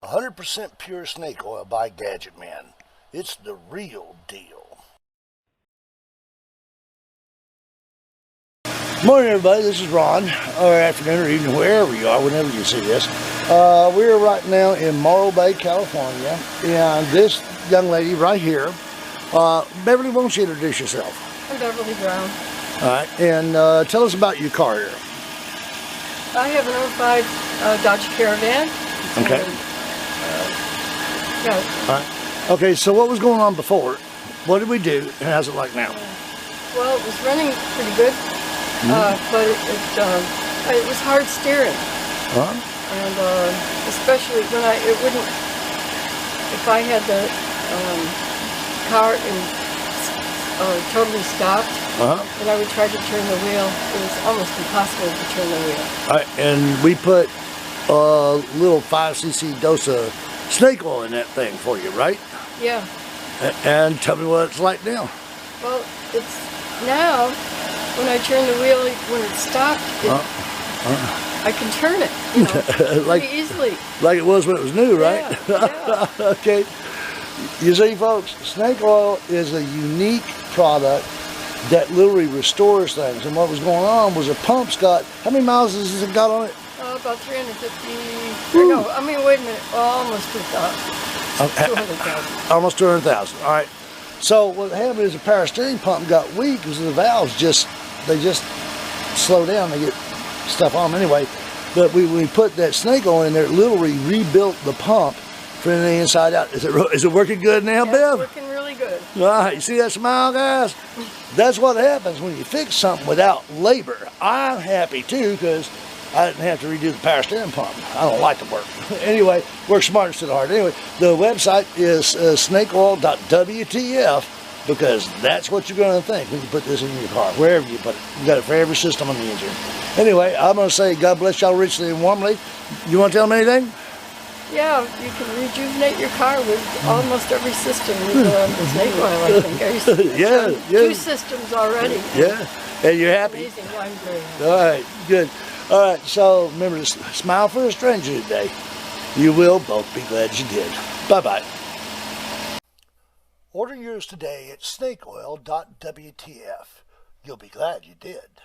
100% pure snake oil by Gadget Man. It's the real deal. Morning, everybody. This is Ron, or afternoon or evening, wherever you are, whenever you see this. We're right now in Morro Bay, California, and this young lady right here, Beverly, why don't you introduce yourself? I'm Beverly Brown. All right, and tell us about your car here. I have an 05 Dodge Caravan. Okay. Yeah. All right. Okay, so what was going on before? What did we do, and how's it like now? Well, it was running pretty good, but it was hard steering. And especially when it wouldn't, if I had the car totally stopped, and I would try to turn the wheel, it was almost impossible to turn the wheel. All right, and we put a little 5cc dose of snake oil in that thing for you, right? Yeah. And tell me what it's like now. Well, it's now, when I turn the wheel, when it's stopped, I can turn it, you know, like, pretty easily. Like it was when it was new, right? Yeah, yeah. Okay. You see, folks, snake oil is a unique product that literally restores things. And what was going on was the pump's got, how many miles has it got on it? About 350, no, I mean, wait a minute, almost 200,000. Almost 200,000, all right. So what happened is the power steering pump got weak because the valves they just slow down, they get stuff on them anyway. But we put that snake oil in there, it literally rebuilt the pump from the inside out. Is it working good now, Yeah, Bev? it's working really good. All right, you see that smile, guys? That's what happens when you fix something without labor. I'm happy too because I didn't have to redo the power steering pump. I don't like the work. Anyway, work smart instead of hard. Anyway, the website is snakeoil.wtf because that's what you're going to think when you put this in your car, wherever you put it. You got it for every system on the engine. Anyway, I'm going to say God bless y'all richly and warmly. You want to tell them anything? Yeah, you can rejuvenate your car with almost every system with snake oil, I think. I used to Yeah. 2 systems already. Yeah, and you're happy. Amazing. Well, I'm very happy. All right, good. All right, so remember to smile for a stranger today. You will both be glad you did. Bye-bye. Order yours today at snakeoil.wtf. You'll be glad you did.